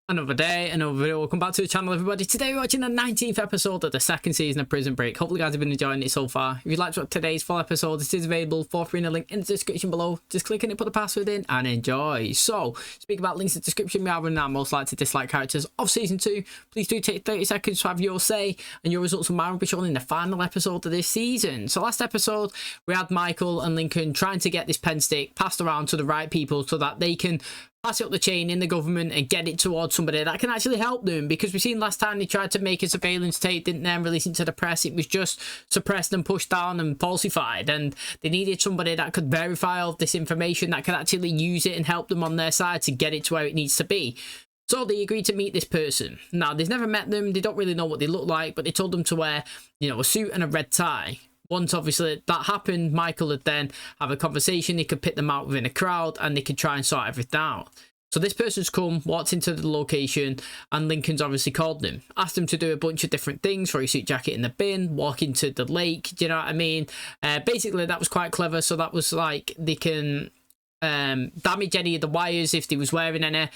Another day, another video. Welcome back to the channel, everybody. Today we're watching the 19th episode of the second season of Prison Break. Hopefully you guys have been enjoying it so far. If you'd like to watch today's full episode, it is available for free in the link in the description below. Just click on it, put the password in and enjoy. So, speak about links in the description, we are running our most likely to dislike characters of season 2. Please do take 30 seconds to have your say, and your results will be shown in the final episode of this season. So last episode, we had Michael and Lincoln trying to get this pen stick passed around to the right people so that they can pass it up the chain in the government and get it towards somebody that can actually help them, because we've seen last time they tried to make a surveillance tape, didn't then release it to the press. It was just suppressed and pushed down and falsified, and they needed somebody that could verify all this information, that could actually use it and help them on their side to get it to where it needs to be. So they agreed to meet this person. Now, they've never met them, they don't really know what they look like, but they told them to wear, you know, a suit and a red tie. Once obviously that happened, Michael would then have a conversation, he could pick them out within a crowd and they could try and sort everything out. So this person's come, walked into the location, and Lincoln's obviously called them, asked them to do a bunch of different things, throw your suit jacket in the bin, walk into the lake, do you know what I mean? Basically that was quite clever, so that was like they can damage any of the wires if they was wearing any,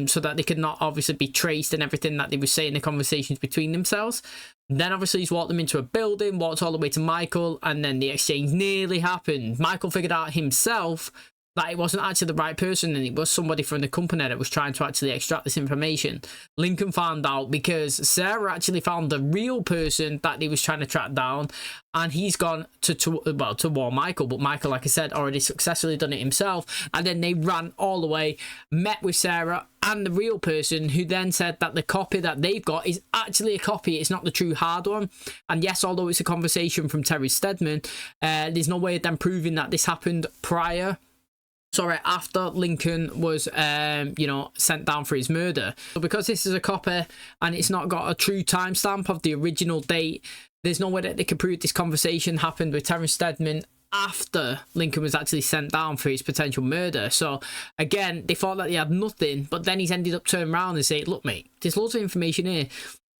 so that they could not obviously be traced and everything that they were saying in the conversations between themselves. Then obviously he's walked them into a building, walked all the way to Michael, and then the exchange nearly happened. Michael figured out himself that it wasn't actually the right person, and it was somebody from the company that was trying to actually extract this information. Lincoln found out because Sarah actually found the real person that he was trying to track down, and he's gone to warn Michael, but Michael, like I said, already successfully done it himself. And then they ran all the way, met with Sarah and the real person, who then said that the copy that they've got is actually a copy, it's not the true hard one. And yes, although it's a conversation from Terry Stedman, there's no way of them proving that this happened after Lincoln was you know, sent down for his murder. So because this is a copy and it's not got a true timestamp of the original date, there's no way that they could prove this conversation happened with Terrence Stedman after Lincoln was actually sent down for his potential murder. So again, they thought that they had nothing, but then he's ended up turning around and saying, look mate, there's loads of information here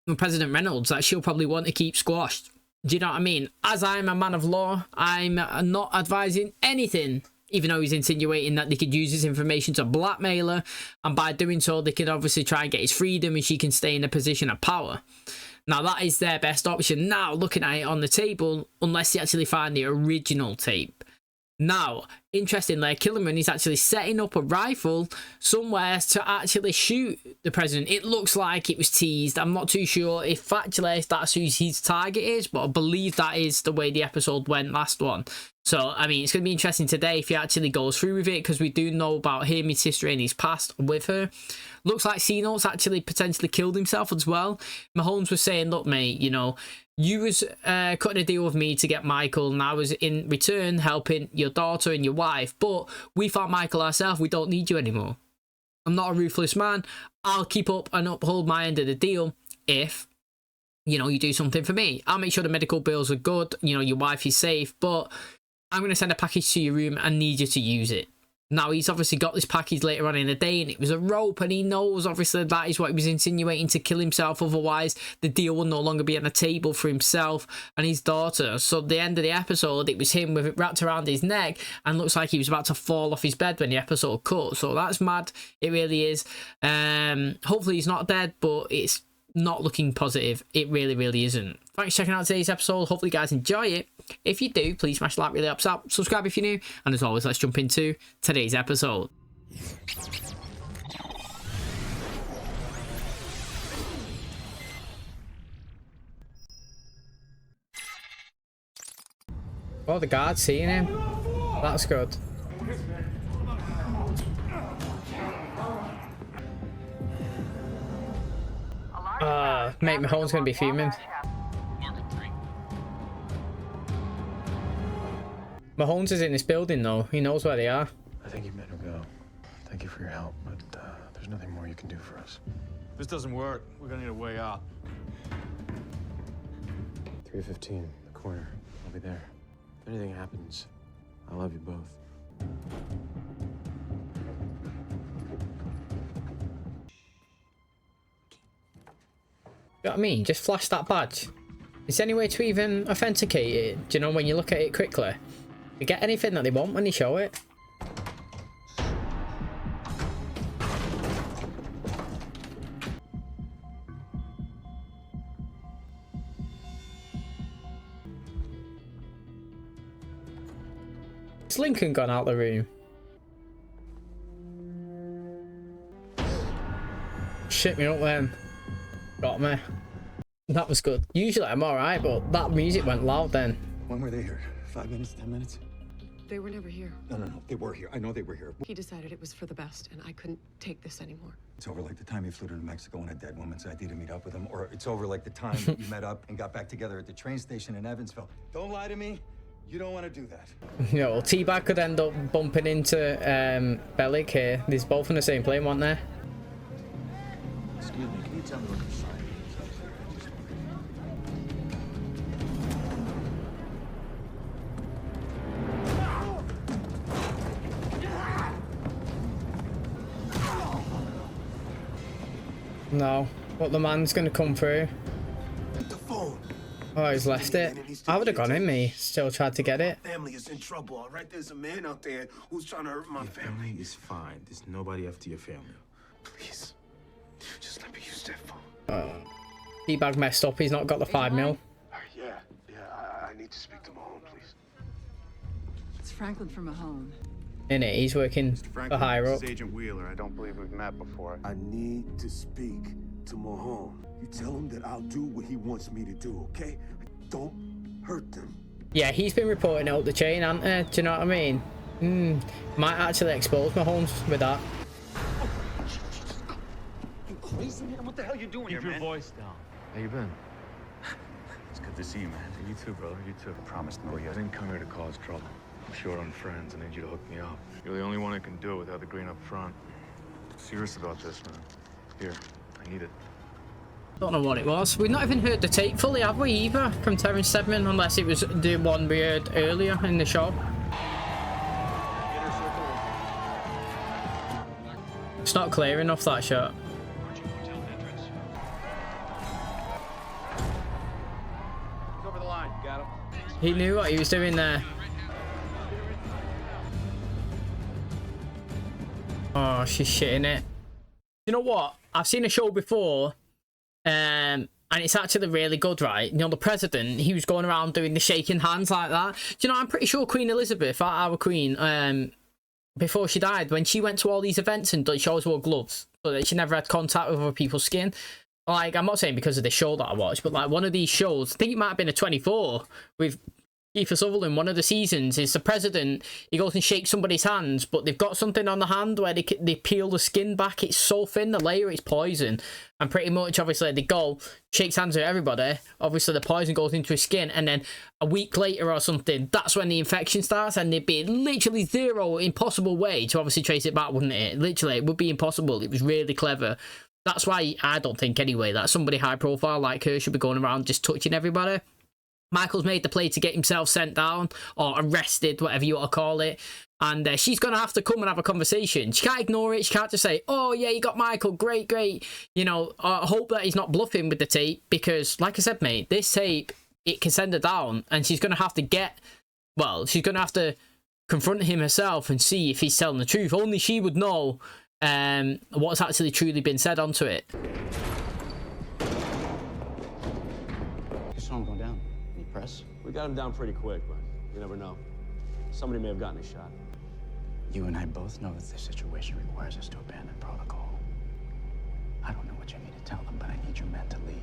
from President Reynolds that she'll probably want to keep squashed. Do you know what I mean? As I'm a man of law, I'm not advising anything, even though he's insinuating that they could use this information to blackmail her, and by doing so they could obviously try and get his freedom and she can stay in a position of power. Now that is their best option now, looking at it on the table, unless they actually find the original tape. Now, interestingly, Killerman is actually setting up a rifle somewhere to actually shoot the president. It looks like it was teased. I'm not too sure if actually that's who his target is, but I believe that is the way the episode went last one. So, I mean, it's going to be interesting today if he actually goes through with it, because we do know about him, his sister, and his past with her. Looks like C-Notes actually potentially killed himself as well. Mahomes was saying, look, mate, you know, you was cutting a deal with me to get Michael, and I was in return helping your daughter and your wife, but we found Michael ourselves. We don't need you anymore. I'm not a ruthless man. I'll keep up and uphold my end of the deal if, you know, you do something for me. I'll make sure the medical bills are good, you know, your wife is safe, but I'm going to send a package to your room and need you to use it. Now, he's obviously got this package later on in the day, and it was a rope, and he knows, obviously, that is what he was insinuating, to kill himself. Otherwise, the deal will no longer be on the table for himself and his daughter. So, at the end of the episode, it was him with it wrapped around his neck, and looks like he was about to fall off his bed when the episode cut. So, that's mad. It really is. Hopefully, he's not dead, but it's not looking positive. It really, really isn't. Thanks for checking out today's episode. Hopefully you guys enjoy it. If you do, please smash the like, really helps out. Subscribe if you're new, and as always, let's jump into today's episode. Oh, the guard's seeing him. That's good. Mate, Mahomes gonna be fuming. Mahomes is in this building though. He knows where they are. I think you better go. Thank you for your help, but there's nothing more you can do for us. This doesn't work. We're gonna need a way out. 315, the corner. I'll be there. If anything happens, I love you both. You know what I mean? Just flash that badge. Is there any way to even authenticate it? Do you know, when you look at it quickly? You get anything that they want when you show it? Has Lincoln gone out the room? Shit me up then. Got me. That was good. Usually I'm alright, but that music went loud then. When were they here? 5 minutes, 10 minutes? They were never here. No, they were here. I know they were here. He decided it was for the best, and I couldn't take this anymore. It's over like the time he flew to New Mexico on a dead woman's ID to meet up with him, or it's over like the time that you met up and got back together at the train station in Evansville. Don't lie to me. You don't want to do that. Yeah, well, T-Bag could end up bumping into Bellic here. They're both in the same plane, weren't they? Excuse me, can you tell me what the sign is? No, but the man's gonna come through. The phone. Oh, he's left it. I would have gone in, me. Still tried to get it. Family is in trouble, all right? There's a man out there who's trying to hurt my family. Family is fine. There's nobody after your family. Please, just let me use that phone. T-Bag messed up. He's not got the 5 mil. Yeah, I need to speak to Mahone, please. It's Franklin from Mahone. In it, he's working for higher up. This is Agent Wheeler. I don't believe we've met before. I need to speak to Mahone. You tell him that I'll do what he wants me to do, okay? Don't hurt them. Yeah, he's been reporting out the chain, hasn't he? Do you know what I mean? Might actually expose Mahomes with that. You crazy, man? What the hell you doing here, Keep your man? voice down. How you been? It's good to see you, man. You too, brother. You too. I promised no I yet. didn't come here to cause trouble. I'm short on friends. I need you to hook me up. You're the only one who can do it without the green up front. Serious about this, man. Here, I need it. Don't know what it was. We've not even heard the tape fully, have we, either, from Terrence Steadman, unless it was the one we heard earlier in the show. It's not clear enough, that shot. Over the line. Got him. He knew what he was doing there. Oh, she's shitting it. You know what? I've seen a show before, and it's actually really good, right? You know, the president, he was going around doing the shaking hands like that. Do you know, I'm pretty sure Queen Elizabeth, our queen, before she died, when she went to all these events and she always wore gloves, so that she never had contact with other people's skin. Like, I'm not saying because of the show that I watched, but like one of these shows, I think it might have been a 24 with Kiefer Sutherland, one of the seasons, is the president, he goes and shakes somebody's hands, but they've got something on the hand where they peel the skin back. It's so thin, the layer, it's poison. And pretty much, obviously, they go, shakes hands with everybody, obviously the poison goes into his skin, and then a week later or something, that's when the infection starts, and there'd be literally zero impossible way to obviously trace it back, wouldn't it? Literally, it would be impossible. It was really clever. That's why I don't think, anyway, that somebody high profile like her should be going around just touching everybody. Michael's made the play to get himself sent down or arrested, whatever you want to call it. And she's going to have to come and have a conversation. She can't ignore it. She can't just say, oh, yeah, you got Michael. Great, great. You know, I hope that he's not bluffing with the tape because, like I said, mate, this tape, it can send her down. And she's going to have to she's going to have to confront him herself and see if he's telling the truth. Only she would know what's actually truly been said onto it. You saw him go down. Any press? We got him down pretty quick, but you never know. Somebody may have gotten a shot. You and I both know that this situation requires us to abandon protocol. I don't know what you need to tell them, but I need your men to leave.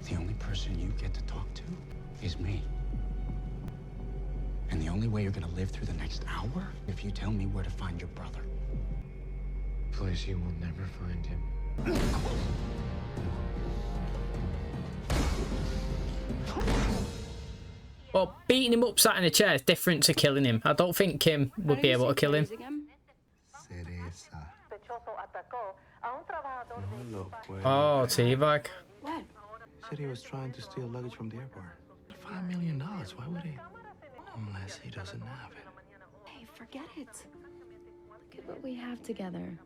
The only person you get to talk to is me. And the only way you're gonna live through the next hour if you tell me where to find your brother. Place you will never find him. Well, beating him up sat in a chair is different to killing him. I don't think Kim would be able to kill him. Oh, T-Bag. What? Said he was trying to steal luggage from the airport. $5 million. Why would he? Unless he doesn't have it. Hey, forget it. Look at what we have together.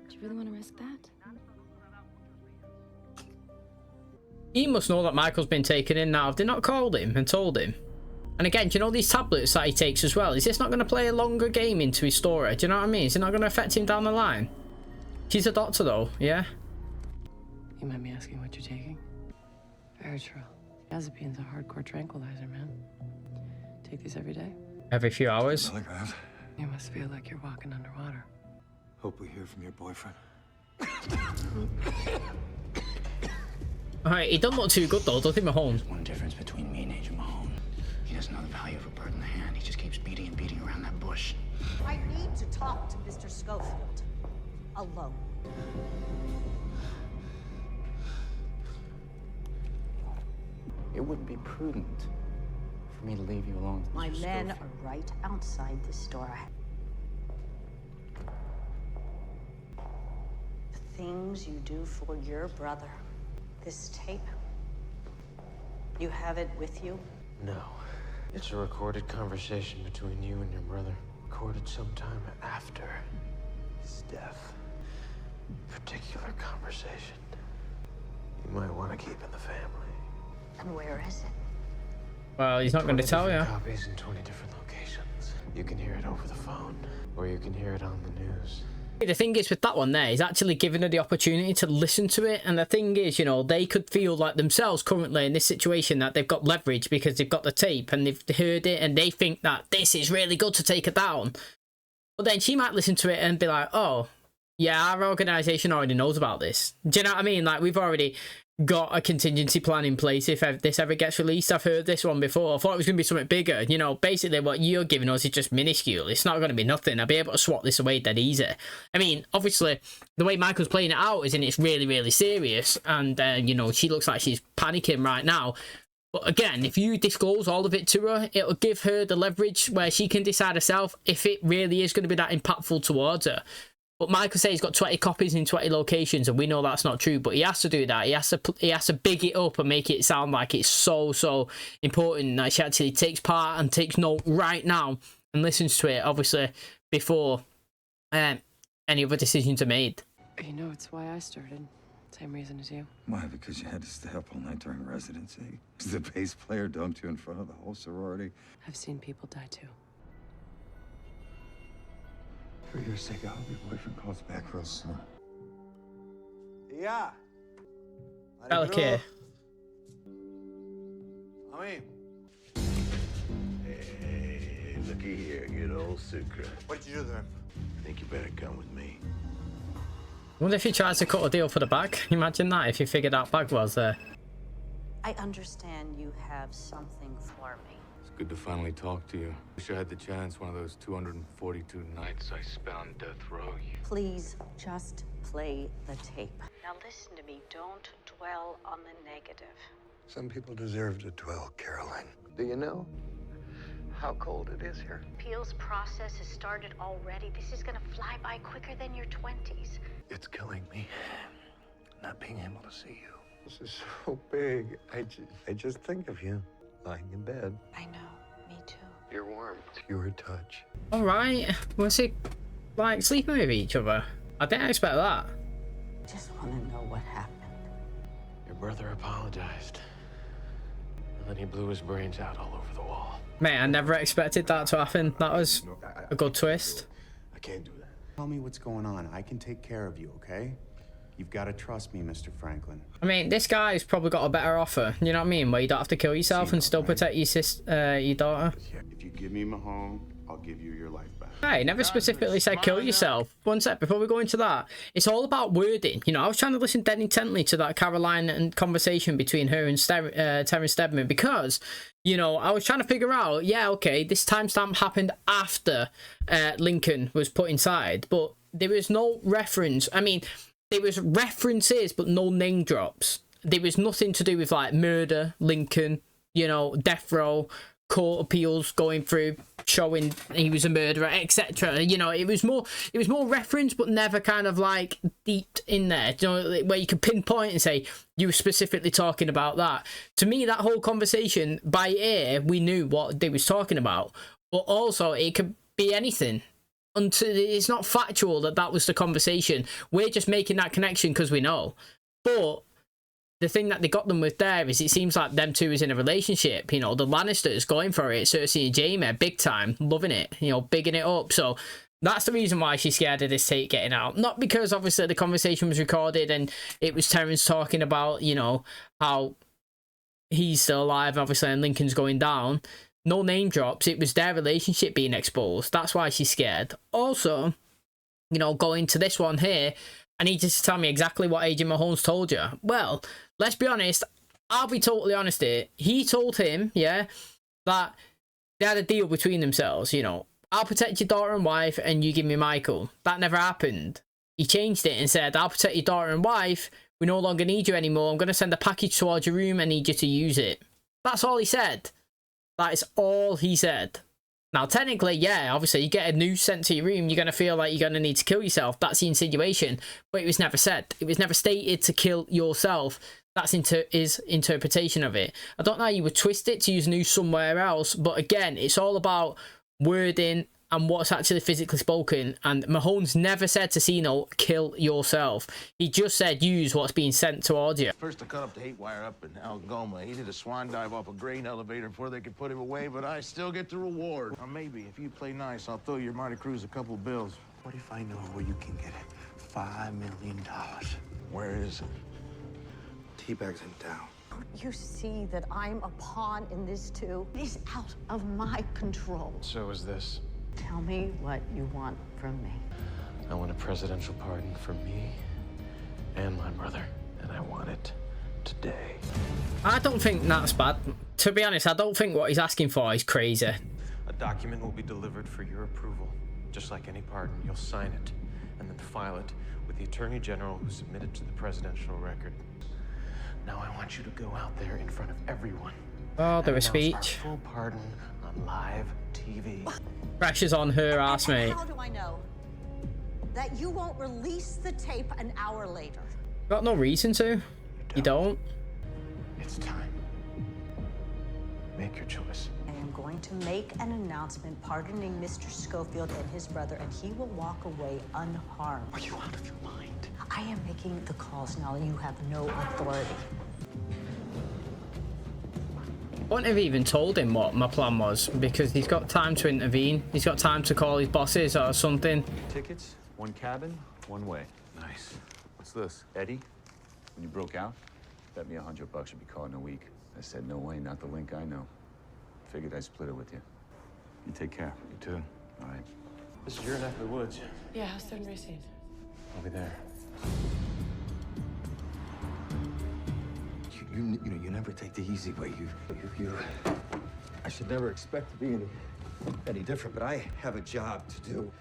Do you really want to risk that? He must know that Michael's been taken in now. Have they not called him and told him? And again, do you know these tablets that he takes as well? Is this not going to play a longer game into his story? Do you know what I mean? Is it not going to affect him down the line? He's a doctor though, yeah? You might be asking what you're taking? Very true. Diazepine's a hardcore tranquilizer, man. Take these every day? Every few hours. Telegraph. You must feel like you're walking underwater. Hope we hear from your boyfriend. Alright, he doesn't look too good though, does he, Mahone? There's one difference between me and Agent Mahone. He doesn't know the value of a bird in the hand. He just keeps beating and beating around that bush. I need to talk to Mr. Schofield. Alone. It wouldn't be prudent for me to leave you alone with My Mr. men Schofield. are right outside this store. The things you do for your brother. This tape. You have it with you? No. It's a recorded conversation between you and your brother. Recorded sometime after his death. Particular conversation you might want to keep in the family. And where is it? Well, he's not going to tell you. Copies in 20 different locations. You can hear it over the phone, or you can hear it on the news. The thing is with that one there, he's actually giving her the opportunity to listen to it. And the thing is, you know, they could feel like themselves currently in this situation that they've got leverage because they've got the tape and they've heard it and they think that this is really good to take it down. But then she might listen to it and be like, oh, yeah, our organisation already knows about this. Do you know what I mean? Like, we've already got a contingency plan in place if this ever gets released. I've heard this one before. I thought it was going to be something bigger. You know, basically what you're giving us is just minuscule. It's not going to be nothing. I'll be able to swat this away dead easy. I mean, obviously, the way Michael's playing it out is it's really, really serious. And, you know, she looks like she's panicking right now. But again, if you disclose all of it to her, it'll give her the leverage where she can decide herself if it really is going to be that impactful towards her. But Michael says he's got 20 copies in 20 locations, and we know that's not true. But he has to do that. He has to big it up and make it sound like it's so important that she actually takes part and takes note right now and listens to it, obviously, before any other decisions are made. You know, it's why I started. Same reason as you. Why? Because you had to stay up all night during residency? Because the bass player dumped you in front of the whole sorority? I've seen people die too. For your sake, I hope your boyfriend calls back real soon. Yeah. Okay. I mean. Hey, looky here, good old Sucre. What did you do to him? I think you better come with me. I wonder if he tries to cut a deal for the bag. Can you imagine that if he figured out bag was there? I understand you have something for me. It's good to finally talk to you. Wish I had the chance one of those 242 nights I spent on death row. Please just play the tape. Now listen to me. Don't dwell on the negative. Some people deserve to dwell, Caroline. Do you know how cold it is here? Appeals process has started already. This is gonna fly by quicker than your 20s. It's killing me, not being able to see you. This is so big. I just think of you lying in bed. I know, me too. You're warm. It's your touch. All right, was it like sleeping with each other? I didn't expect that. Just want to know what happened. Your brother apologized. And then he blew his brains out all over the wall. Mate, I never expected that to happen. That was a good twist. I can't do that. Tell me what's going on. I can take care of you, okay? You've got to trust me, Mr. Franklin. I mean, this guy's probably got a better offer, you know what I mean? Where you don't have to kill yourself and still protect your daughter. If you give me Mahone, I'll give you your life back. Hey, never specifically said kill yourself. One sec, before we go into that, it's all about wording. You know, I was trying to listen dead intently to that Caroline and conversation between her and Terrence Steadman because, you know, I was trying to figure out, yeah, okay, this timestamp happened after Lincoln was put inside, but there was no reference. I mean, there was references, but no name drops. There was nothing to do with, like, murder, Lincoln, you know, death row, court appeals going through, showing he was a murderer, etc. You know, it was more reference, but never kind of like deep in there, you know, where you could pinpoint and say you were specifically talking about that. To me, that whole conversation by ear, we knew what they was talking about, but also it could be anything. Until it's not factual that was the conversation. We're just making that connection because we know. But the thing that they got them with there is it seems like them two is in a relationship. You know, the Lannisters going for it. Cersei and Jaime, big time, loving it. You know, bigging it up. So that's the reason why she's scared of this tape getting out. Not because obviously the conversation was recorded and it was Terrence talking about, you know, how he's still alive, obviously, and Lincoln's going down. No name drops. It was their relationship being exposed. That's why she's scared. Also, you know, going to this one here, I need you to tell me exactly what Agent Mahomes told you. Well, let's be honest. I'll be totally honest here. He told him, yeah, that they had a deal between themselves, you know. I'll protect your daughter and wife, and you give me Michael. That never happened. He changed it and said, I'll protect your daughter and wife. We no longer need you anymore. I'm going to send a package towards your room. I need you to use it. That's all he said. That is all he said. Now, technically, yeah, obviously, you get a noose sent to your room, you're going to feel like you're going to need to kill yourself. That's the insinuation. But it was never said. It was never stated to kill yourself. That's his interpretation of it. I don't know how you would twist it to use noose somewhere else. But again, it's all about wording and what's actually physically spoken. And Mahomes never said to Cena, kill yourself. He just said, use what's being sent towards you. First, I cut up the hate wire up in Algoma. He did a swan dive off a grain elevator before they could put him away, but I still get the reward. Or maybe, if you play nice, I'll throw your Mighty Crews a couple bills. What if I know where you can get it? $5 million. Where is it? Teabag's in town. You see that I'm a pawn in this, too? It is out of my control. So is this. Tell me what you want from me. I want a presidential pardon for me and my brother, and I want it today. I don't think that's bad. To be honest, I don't think what he's asking for is crazy. A document will be delivered for your approval. Just like any pardon, you'll sign it and then file it with the Attorney General who submitted to the presidential record. Now I want you to go out there in front of everyone. Oh, there was speech. Our full pardon on live TV. Pressure's on her ass, mate. How do I know that you won't release the tape an hour later? Got no reason to. You don't. It's time. Make your choice. I am going to make an announcement pardoning Mr. Schofield and his brother, and he will walk away unharmed. Are you out of your mind? I am making the calls now. You have no authority. I wouldn't have even told him what my plan was, because he's got time to intervene. He's got time to call his bosses or something. Tickets, one cabin, one way. Nice. What's this? Eddie, when you broke out, bet me $100 you'd be caught in a week. I said, no way, not the link I know. Figured I'd split it with you. You take care. You too. All right. This is your neck of the woods. Yeah, how's 7 racing? I'll be there. You never take the easy way. I should never expect to be any different, but I have a job to do.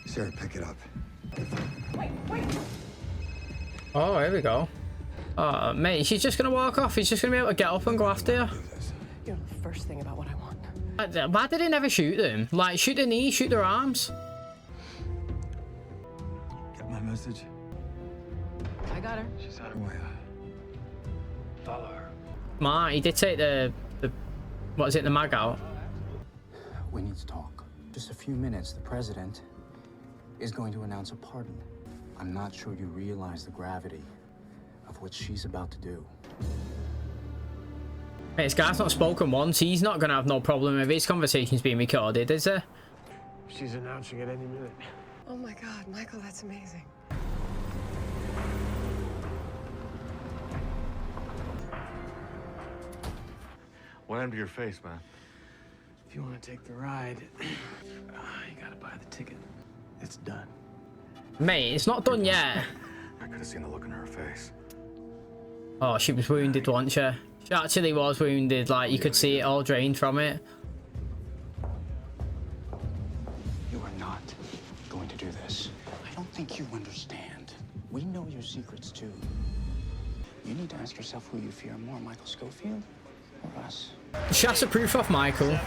Sarah, pick it up. Wait. Oh, here we go. Mate, she's just gonna walk off. He's just gonna be able to get up and go after you. You know the first thing about what I want. Why did he never shoot them? Like, shoot their knees, shoot their arms. Get my message? I got her. She's on her way. Follow her. Ma, he did take the what is it, the mag out. We need to talk. Just a few minutes. The president is going to announce a pardon. I'm not sure you realize the gravity of what she's about to do. Hey, this guy's not spoken once. He's not gonna have no problem if his conversation's being recorded, is there? She's announcing it any minute. Oh my God, Michael, that's amazing. What happened to your face, man? If you want to take the ride, you gotta buy the ticket. It's done. Mate, it's not done yet. I could have seen the look in her face. Oh, she was wounded, wasn't she? She actually was wounded, like, you could see it all drained from it. You are not going to do this. I don't think you understand. We know your secrets, too. You need to ask yourself who you fear more, Michael Schofield or us. She has to proof of Michael.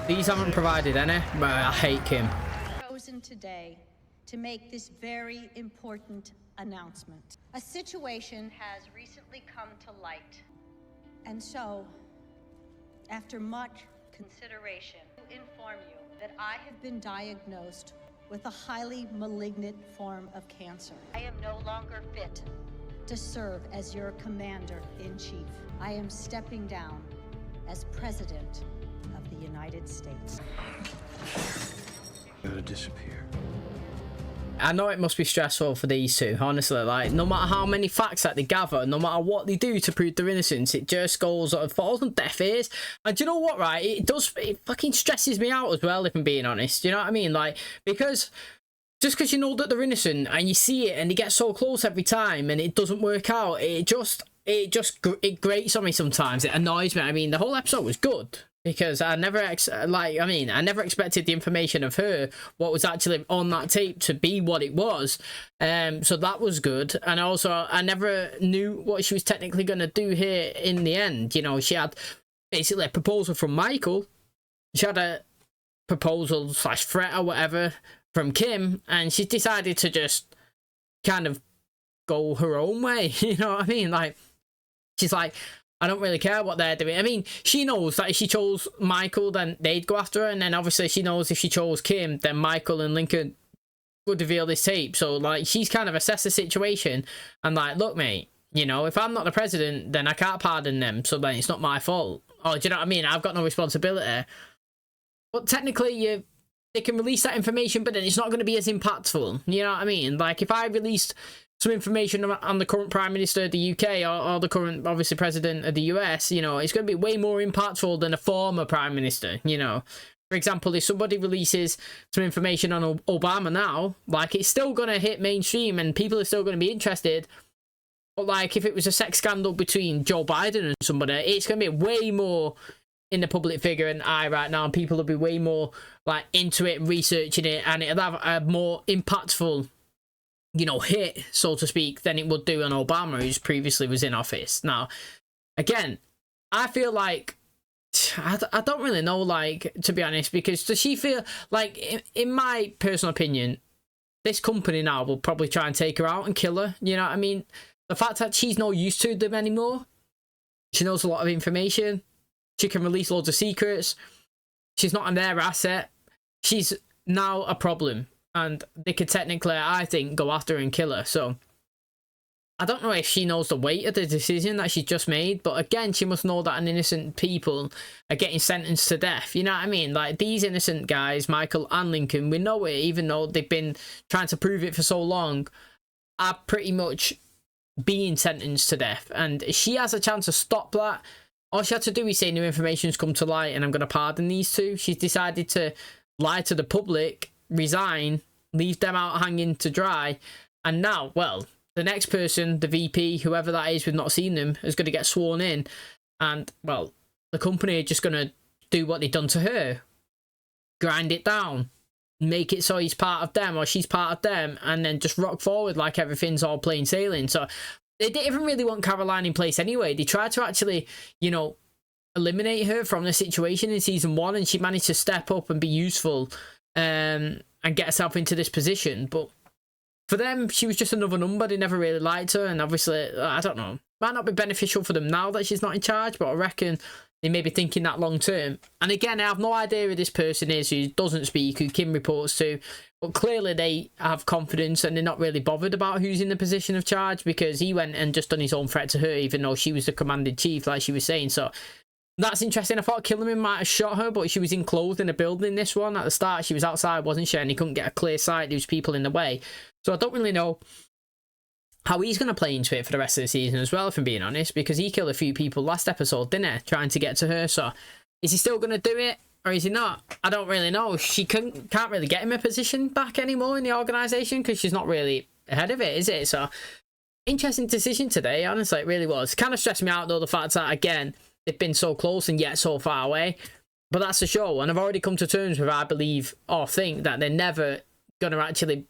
These haven't provided any, but I hate Kim. Chosen today to make this very important announcement. A situation has recently come to light. And so, after much consideration, I inform you that I have been diagnosed with a highly malignant form of cancer. I am no longer fit to serve as your commander-in-chief. I am stepping down as President of the United States. Gotta disappear. I know it must be stressful for these two, honestly. Like, no matter how many facts that they gather, no matter what they do to prove their innocence, it just goes, falls on deaf ears. And do you know what, right? It fucking stresses me out as well, if I'm being honest. Do you know what I mean? Like, because just because you know that they're innocent and you see it and they get so close every time and it doesn't work out, it grates on me sometimes. It annoys me. I mean, the whole episode was good. Because I never expected the information of her, what was actually on that tape, to be what it was. So that was good. And also, I never knew what she was technically going to do here in the end. You know, she had basically a proposal from Michael. She had a proposal / threat or whatever from Kim. And she decided to just kind of go her own way. You know what I mean? Like, she's like, I don't really care what they're doing. I mean, she knows that if she chose Michael, then they'd go after her. And then obviously she knows if she chose Kim, then Michael and Lincoln would reveal this tape. So, like, she's kind of assessed the situation and like, look, mate, you know, if I'm not the president, then I can't pardon them. So then it's not my fault. Or do you know what I mean? I've got no responsibility. But technically, they can release that information, but then it's not going to be as impactful. You know what I mean? Like, if I released some information on the current Prime Minister of the UK or the current, obviously, President of the US, you know, it's going to be way more impactful than a former Prime Minister, you know. For example, if somebody releases some information on Obama now, like, it's still going to hit mainstream and people are still going to be interested. But, like, if it was a sex scandal between Joe Biden and somebody, it's going to be way more in the public figure and eye right now. And people will be way more, like, into it, researching it, and it'll have a more impactful, you know, hit, so to speak, than it would do on Obama, who's previously was in office. Now, again, I feel like, I don't really know, like, to be honest, because does she feel like, in my personal opinion, this company now will probably try and take her out and kill her, you know what I mean? The fact that she's no use to them anymore, she knows a lot of information, she can release loads of secrets, she's not on their asset, she's now a problem. And they could technically, I think, go after her and kill her. So, I don't know if she knows the weight of the decision that she's just made. But again, she must know that innocent people are getting sentenced to death. You know what I mean? Like, these innocent guys, Michael and Lincoln, we know it, even though they've been trying to prove it for so long, are pretty much being sentenced to death. And she has a chance to stop that. All she had to do is say new information's come to light and I'm going to pardon these two. She's decided to lie to the public, resign, leave them out hanging to dry, and now, well, the next person, the VP, whoever that is, we've not seen them, is going to get sworn in, and, well, the company are just going to do what they've done to her, grind it down, make it so he's part of them or she's part of them, and then just rock forward like everything's all plain sailing. So they didn't even really want Caroline in place anyway. They tried to actually, you know, eliminate her from the situation in season 1, and she managed to step up and be useful and get herself into this position. But for them, she was just another number. They never really liked her, and obviously, I don't know, might not be beneficial for them now that she's not in charge, but I reckon they may be thinking that long term. And again, I have no idea who this person is who doesn't speak, who Kim reports to, but clearly they have confidence and they're not really bothered about who's in the position of charge, because he went and just done his own threat to her, even though she was the commanding chief, like she was saying. So that's interesting. I thought Killerman might have shot her, but she was enclosed in a building, this one. At the start, she was outside, wasn't she? And he couldn't get a clear sight. There was people in the way. So I don't really know how he's going to play into it for the rest of the season as well, if I'm being honest, because he killed a few people last episode, didn't he? Trying to get to her. So is he still going to do it, or is he not? I don't really know. She can't really get him a position back anymore in the organisation, because she's not really ahead of it, is it? So interesting decision today, honestly, it really was. Kind of stressed me out, though, the fact that, again, they've been so close and yet so far away. But that's the show, and I've already come to terms with, I believe, or think, that they're never going to actually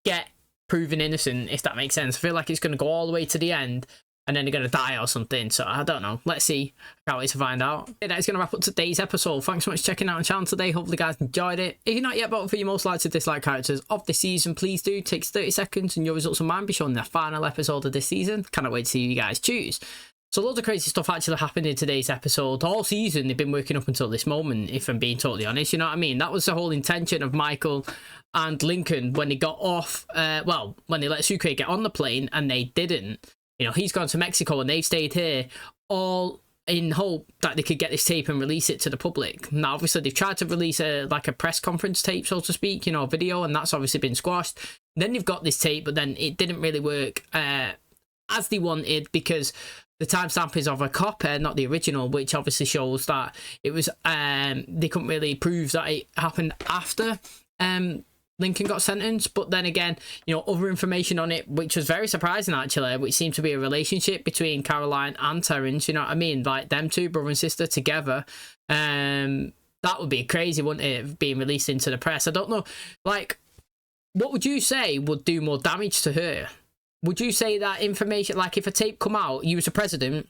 get proven innocent, if that makes sense. I feel like it's going to go all the way to the end, and then they're going to die or something. So I don't know. Let's see. I can't wait to find out. Yeah, that is going to wrap up today's episode. Thanks so much for checking out the channel today. Hopefully you guys enjoyed it. If you're not yet voting for your most likely to dislike characters of this season, please do. It takes 30 seconds, and your results will mine be shown in the final episode of this season. Cannot wait to see you guys choose. So loads of crazy stuff actually happened in today's episode. All season they've been working up until this moment, if I'm being totally honest, you know what I mean? That was the whole intention of Michael and Lincoln when they got off, well, when they let Sucre get on the plane and they didn't. You know, he's gone to Mexico and they've stayed here. All in hope that they could get this tape and release it to the public. Now, obviously, they've tried to release a press conference tape, so to speak, you know, video, and that's obviously been squashed. Then they've got this tape, but then it didn't really work as they wanted, because the timestamp is of a copy, not the original, which obviously shows that it was they couldn't really prove that it happened after Lincoln got sentenced. But then again, you know, other information on it, which was very surprising actually, which seemed to be a relationship between Caroline and Terrence, you know what I mean, like them two, brother and sister together. That would be crazy, wouldn't it, being released into the press? I don't know, like, what would you say would do more damage to her? Would you say that information, like if a tape come out, you was a president,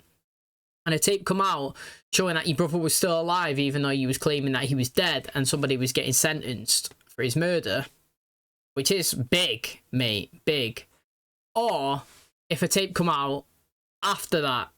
and a tape come out showing that your brother was still alive even though you was claiming that he was dead, and somebody was getting sentenced for his murder, which is big, mate, big. Or if a tape come out after that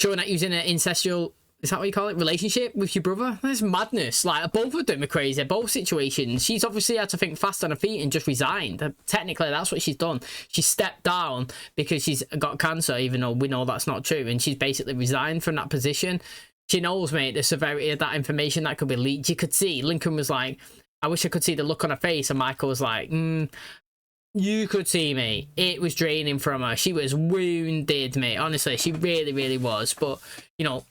showing that he was in an incestual, is that what you call it, relationship with your brother? That's madness. Like, both of them are crazy, both situations. She's obviously had to think fast on her feet and just resigned. Technically, that's what she's done. She stepped down because she's got cancer, even though we know that's not true, and she's basically resigned from that position. She knows, mate, the severity of that information that could be leaked. You could see, Lincoln was like, I wish I could see the look on her face, and Michael was like, you could see, mate, it was draining from her. She was wounded, mate. Honestly, she really, really was. But, you know,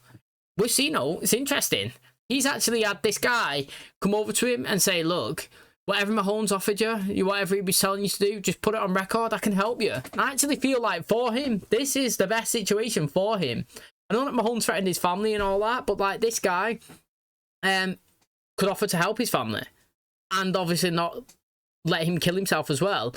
with Cino, it's interesting. He's actually had this guy come over to him and say, look, whatever Mahomes offered you, whatever he was telling you to do, just put it on record, I can help you. And I actually feel like for him, this is the best situation for him. I know that Mahomes threatened his family and all that, but like this guy could offer to help his family. And obviously not let him kill himself as well.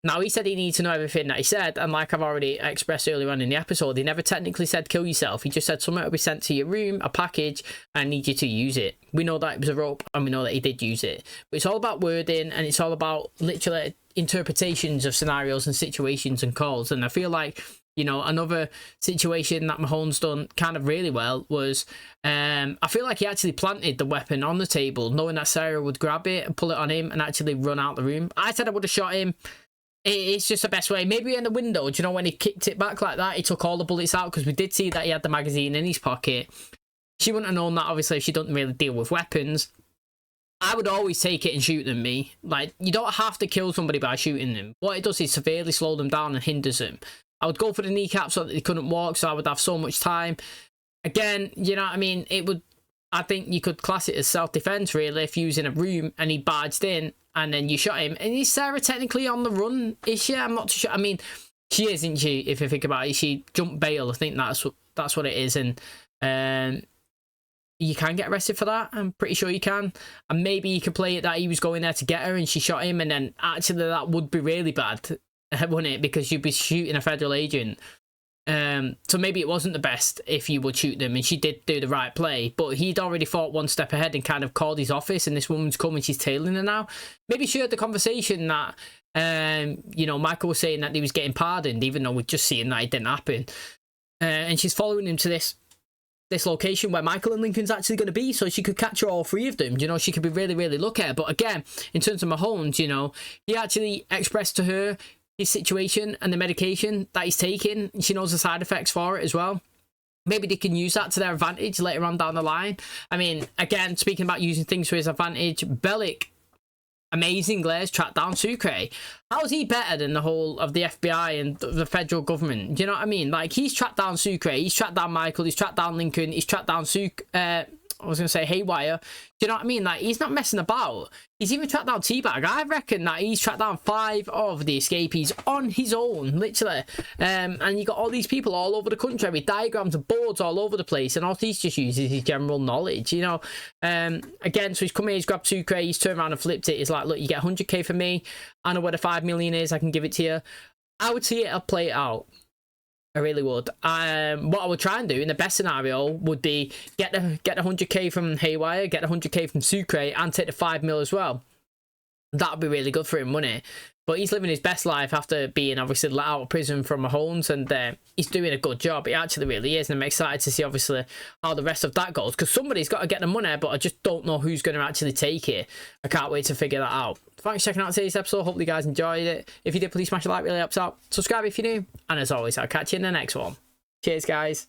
Now, he said he needs to know everything that he said, and like I've already expressed earlier on in the episode, he never technically said kill yourself. He just said something will be sent to your room, a package, and I need you to use it. We know that it was a rope, and we know that he did use it. But it's all about wording, and it's all about literally interpretations of scenarios and situations and calls. And I feel like, you know, another situation that Mahomes done kind of really well was, I feel like he actually planted the weapon on the table, knowing that Sarah would grab it and pull it on him and actually run out the room. I said I would have shot him. It's just the best way. Maybe in the window, do you know, when he kicked it back like that, he took all the bullets out, because we did see that he had the magazine in his pocket. She wouldn't have known that, obviously, if she doesn't really deal with weapons. I would always take it and shoot them, me. Like, you don't have to kill somebody by shooting them. What it does is severely slow them down and hinders them. I would go for the kneecap so that they couldn't walk, so I would have so much time. Again, you know what I mean? It would, I think you could class it as self-defense, really, if you was in a room and he barged in and then you shot him. And is Sarah technically on the run? Is she? I'm not too sure. I mean, she is, isn't she, if you think about it? She jumped bail. I think that's what it is. And you can get arrested for that. I'm pretty sure you can. And maybe you could play it that he was going there to get her and she shot him. And then actually that would be really bad, wouldn't it? Because you'd be shooting a federal agent. So maybe it wasn't the best if you would shoot them, and she did do the right play, but he'd already thought one step ahead and kind of called his office, and this woman's come and she's tailing her now. Maybe she heard the conversation that you know, Michael was saying that he was getting pardoned, even though we're just seeing that it didn't happen, and she's following him to this location where Michael and Lincoln's actually going to be, so she could capture all three of them. You know, she could be really, really lucky. But again, in terms of Mahomes, you know, he actually expressed to her his situation and the medication that he's taking. She knows the side effects for it as well. Maybe they can use that to their advantage later on down the line. I mean, again, speaking about using things to his advantage, Bellick amazingly has tracked down Sucre. How is he better than the whole of the FBI and the federal government? Do you know what I mean? Like, he's tracked down Sucre, he's tracked down Michael, he's tracked down Lincoln, he's tracked down I was going to say Haywire. Do you know what I mean? Like, he's not messing about. He's even tracked down Teabag. I reckon that he's tracked down 5 of the escapees on his own, literally. And you got all these people all over the country with diagrams and boards all over the place, and all he's just uses his general knowledge, you know. Again, so he's come here, he's grabbed Sucre, he's turned around and flipped it. He's like, look, you get 100k from me. I know where the 5 million is. I can give it to you. I would see it, I'll play it out. I really would. What I would try and do in the best scenario would be get the 100k from Haywire, get the 100k from Sucre, and take the 5 mil as well. That would be really good for him, wouldn't it? But he's living his best life after being obviously let out of prison from Mahomes, and he's doing a good job. He actually really is, and I'm excited to see obviously how the rest of that goes, because somebody's got to get the money, but I just don't know who's going to actually take it. I can't wait to figure that out. Thanks for checking out today's episode. Hopefully you guys enjoyed it. If you did, please smash a like, really helps out. Subscribe if you're new, and as always, I'll catch you in the next one. Cheers, guys.